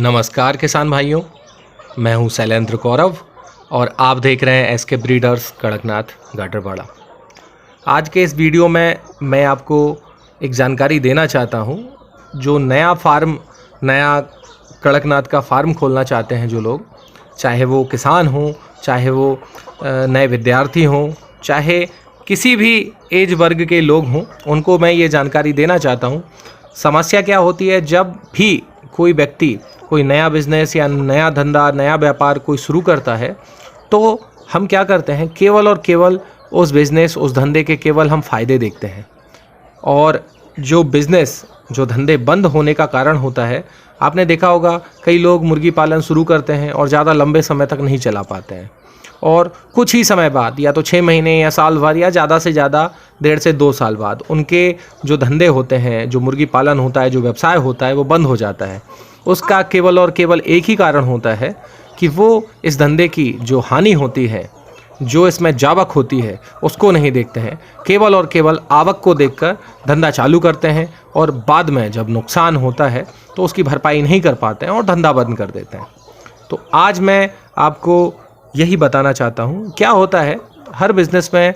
नमस्कार किसान भाइयों, मैं हूं शैलेंद्र कौरव और आप देख रहे हैं एसके ब्रीडर्स कड़कनाथ गाडरवाड़ा। आज के इस वीडियो में मैं आपको एक जानकारी देना चाहता हूं। जो नया कड़कनाथ का फार्म खोलना चाहते हैं जो लोग, चाहे वो किसान हों, चाहे वो नए विद्यार्थी हों, चाहे किसी भी एज वर्ग के लोग हों, उनको मैं ये जानकारी देना चाहता हूं। समस्या क्या होती है, जब भी कोई व्यक्ति कोई नया बिज़नेस या नया धंधा, नया व्यापार कोई शुरू करता है, तो हम क्या करते हैं, केवल और केवल उस बिज़नेस, उस धंधे के केवल हम फ़ायदे देखते हैं। और जो बिज़नेस, जो धंधे बंद होने का कारण होता है, आपने देखा होगा कई लोग मुर्गी पालन शुरू करते हैं और ज़्यादा लंबे समय तक नहीं चला पाते हैं, और कुछ ही समय बाद, या तो 6 महीने या साल भर या ज़्यादा से ज़्यादा 1.5 से 2 साल बाद उनके जो धंधे होते हैं, जो मुर्गी पालन होता है, जो व्यवसाय होता है, वो बंद हो जाता है। उसका केवल और केवल एक ही कारण होता है कि वो इस धंधे की जो हानि होती है, जो इसमें जावक होती है, उसको नहीं देखते हैं। केवल और केवल आवक को देखकर धंधा चालू करते हैं और बाद में जब नुकसान होता है तो उसकी भरपाई नहीं कर पाते हैं और धंधा बंद कर देते हैं। तो आज मैं आपको यही बताना चाहता हूँ। क्या होता है, हर बिज़नेस में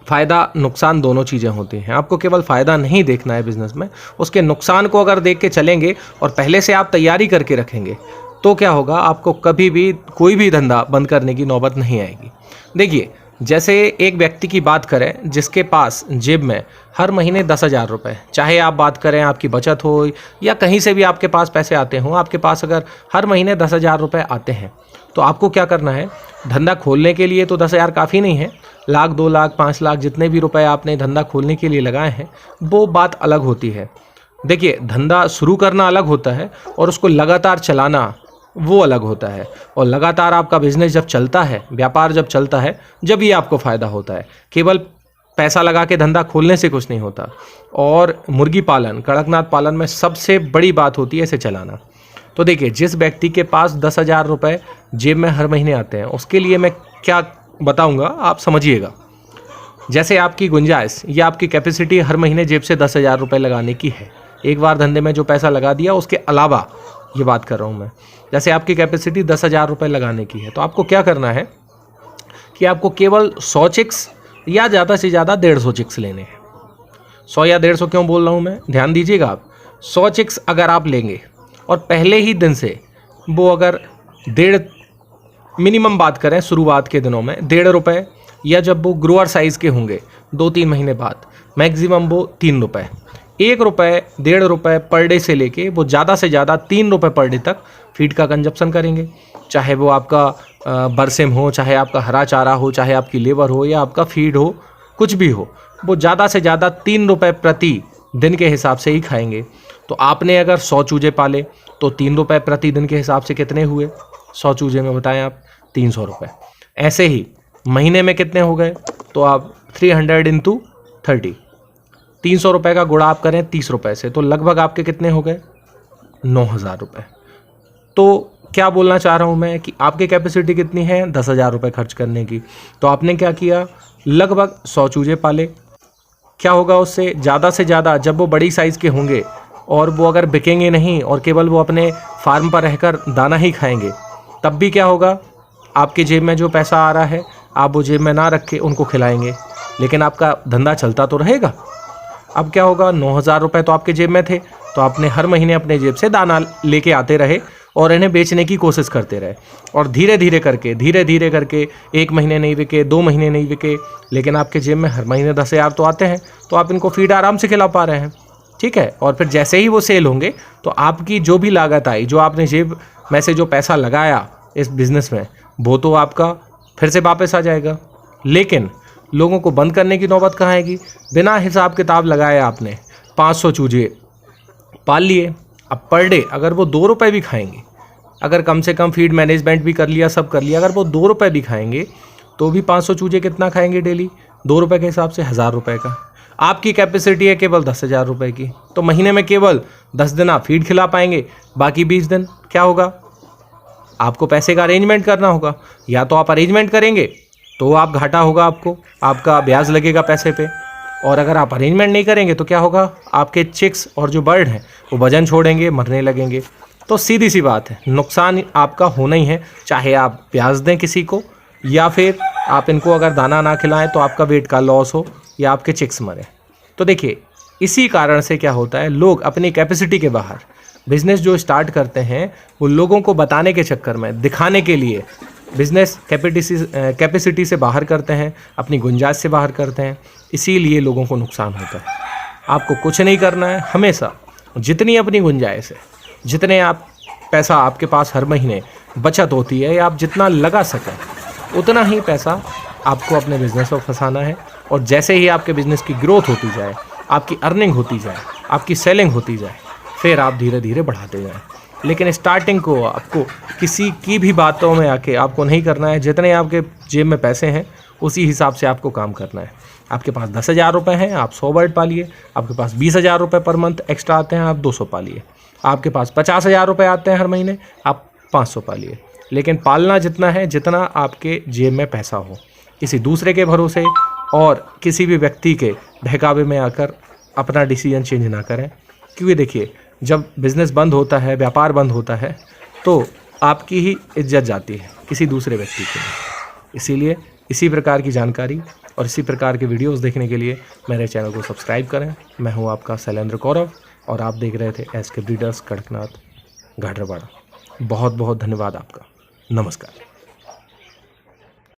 फ़ायदा नुकसान दोनों चीज़ें होती हैं। आपको केवल फ़ायदा नहीं देखना है बिज़नेस में, उसके नुकसान को अगर देख के चलेंगे और पहले से आप तैयारी करके रखेंगे, तो क्या होगा, आपको कभी भी कोई भी धंधा बंद करने की नौबत नहीं आएगी। देखिए, जैसे एक व्यक्ति की बात करें जिसके पास जेब में हर महीने 10,000 रुपये, चाहे आप बात करें आपकी बचत हो या कहीं से भी आपके पास पैसे आते हों, आपके पास अगर हर महीने 10,000 रुपये आते हैं, तो आपको क्या करना है, धंधा खोलने के लिए तो 10,000 काफ़ी नहीं है, 1,00,000, 2,00,000, 5,00,000 जितने भी रुपए आपने धंधा खोलने के लिए लगाए हैं, वो बात अलग होती है। देखिए, धंधा शुरू करना अलग होता है और उसको लगातार चलाना वो अलग होता है। और लगातार आपका बिजनेस जब चलता है, व्यापार जब चलता है, जब ही आपको फ़ायदा होता है। केवल पैसा लगा के धंधा खोलने से कुछ नहीं होता। और मुर्गी पालन, कड़कनाथ पालन में सबसे बड़ी बात होती है इसे चलाना। तो देखिए, जिस व्यक्ति के पास 10,000 रुपये जेब में हर महीने आते हैं, उसके लिए मैं क्या बताऊंगा आप समझिएगा। जैसे आपकी गुंजाइश या आपकी कैपेसिटी हर महीने जेब से 10,000 रुपये लगाने की है, एक बार धंधे में जो पैसा लगा दिया उसके अलावा ये बात कर रहा हूँ मैं। जैसे आपकी कैपेसिटी 10,000 रुपये लगाने की है, तो आपको क्या करना है कि आपको केवल 100 चिक्स या ज़्यादा से ज़्यादा 150 चिक्स लेने हैं। 100 या 150 क्यों बोल रहा हूँ मैं, ध्यान दीजिएगा आप। 100 चिक्स अगर आप लेंगे और पहले ही दिन से वो अगर मिनिमम बात करें शुरुआत के दिनों में 1.5 रुपये, या जब वो ग्रोअर साइज़ के होंगे 2-3 महीने बाद मैक्सिमम वो 3 रुपये, 1 रुपये, 1.5 रुपये पर डे से लेके वो ज़्यादा से ज़्यादा 3 रुपये पर डे तक फीड का कंजप्शन करेंगे। चाहे वो आपका बरसिम हो, चाहे आपका हरा चारा हो, चाहे आपकी लेबर हो या आपका फीड हो, कुछ भी हो, वो ज़्यादा से ज़्यादा 3 रुपये प्रति दिन के हिसाब से ही खाएंगे। तो आपने अगर 100 चूजे पाले तो 3 रुपये प्रति दिन के हिसाब से कितने हुए, 100 चूजे में बताएं आप, 300 रुपये। ऐसे ही महीने में कितने हो गए, तो आप 300 × 30, 300 रुपये का गुणा आप करें 30 रुपये से, तो लगभग आपके कितने हो गए, 9,000 रुपये। तो क्या बोलना चाह रहा हूँ मैं कि आपकी कैपेसिटी कितनी है, 10,000 रुपये खर्च करने की। तो आपने क्या किया, लगभग 100 चूजे पाले। क्या होगा उससे, ज़्यादा से ज़्यादा जब वो बड़ी साइज़ के होंगे और वो अगर बिकेंगे नहीं और केवल वो अपने फार्म पर रहकर दाना ही खाएंगे, तब भी क्या होगा, आपके जेब में जो पैसा आ रहा है आप वो जेब में ना रख के उनको खिलाएंगे, लेकिन आपका धंधा चलता तो रहेगा। अब क्या होगा, 9,000 रुपये तो आपके जेब में थे, तो आपने हर महीने अपने जेब से दाना लेके आते रहे और इन्हें बेचने की कोशिश करते रहे। और धीरे धीरे करके 1 महीने नहीं बिके, 2 महीने नहीं बिके, लेकिन आपके जेब में हर महीने 10,000 तो आते हैं, तो आप इनको फीड आराम से खिला पा रहे हैं। ठीक है। और फिर जैसे ही वो सेल होंगे तो आपकी जो भी लागत आई, जो आपने जेब में से जो पैसा लगाया इस बिज़नेस में, वो तो आपका फिर से वापस आ जाएगा। लेकिन लोगों को बंद करने की नौबत कहाँ आएगी, बिना हिसाब किताब लगाए आपने 500 चूजे पाल लिए। अब पर डे अगर वो 2 रुपये भी खाएंगे, अगर कम से कम फीड मैनेजमेंट भी कर लिया, सब कर लिया, अगर वो 2 रुपये भी खाएंगे तो भी 500 चूजे कितना खाएंगे डेली, 2 रुपये के हिसाब से 1,000 रुपये का। आपकी कैपेसिटी है केवल 10,000 रुपये की, तो महीने में केवल 10 दिन आप फीड खिला पाएंगे, बाकी 20 दिन क्या होगा, आपको पैसे का अरेंजमेंट करना होगा। या तो आप अरेंजमेंट करेंगे तो आप घाटा होगा, आपका ब्याज लगेगा पैसे पे, और अगर आप अरेंजमेंट नहीं करेंगे तो क्या होगा, आपके चिक्स और जो बर्ड हैं वो वजन छोड़ेंगे, मरने लगेंगे। तो सीधी सी बात है, नुकसान आपका होना ही है। चाहे आप ब्याज दें किसी को, या फिर आप इनको अगर दाना ना खिलाएं तो आपका वेट का लॉस हो, या आपके चिक्स मरें। तो देखिए, इसी कारण से क्या होता है, लोग अपनी कैपेसिटी के बाहर बिज़नेस जो स्टार्ट करते हैं, वो लोगों को बताने के चक्कर में, दिखाने के लिए बिज़नेस कैपेसिटी से बाहर करते हैं, अपनी गुंजाइश से बाहर करते हैं। इसीलिए लोगों को नुकसान होता है। आपको कुछ नहीं करना है, हमेशा जितनी अपनी गुंजाइश है, जितने आप पैसा आपके पास हर महीने बचत होती है, या आप जितना लगा सकें उतना ही पैसा आपको अपने बिज़नेस में फंसाना है। और जैसे ही आपके बिज़नेस की ग्रोथ होती जाए, आपकी अर्निंग होती जाए, आपकी सेलिंग होती जाए, फिर आप धीरे धीरे बढ़ाते जाएं। लेकिन स्टार्टिंग को आपको किसी की भी बातों में आके आपको नहीं करना है। जितने आपके जेब में पैसे हैं उसी हिसाब से आपको काम करना है। आपके पास 10,000 रुपये हैं, आप 100 बर्ड पालिए। आपके पास 20,000 रुपये पर मंथ एक्स्ट्रा आते हैं, आप 200 पालिए। आपके पास 50,000 रुपये आते हैं हर महीने, आप 500 पालिए। लेकिन पालना जितना है, जितना आपके जेब में पैसा हो। किसी दूसरे के भरोसे और किसी भी व्यक्ति के बहकावे में आकर अपना डिसीजन चेंज ना करें। क्योंकि देखिए, जब बिज़नेस बंद होता है, व्यापार बंद होता है, तो आपकी ही इज्जत जाती है, किसी दूसरे व्यक्ति के लिए। इसीलिए इसी प्रकार की जानकारी और इसी प्रकार के वीडियोस देखने के लिए मेरे चैनल को सब्सक्राइब करें। मैं हूं आपका शैलेंद्र कौरव और आप देख रहे थे एसके ब्रीडर्स कड़कनाथ, गाडरवाड़ा। बहुत बहुत धन्यवाद आपका। नमस्कार।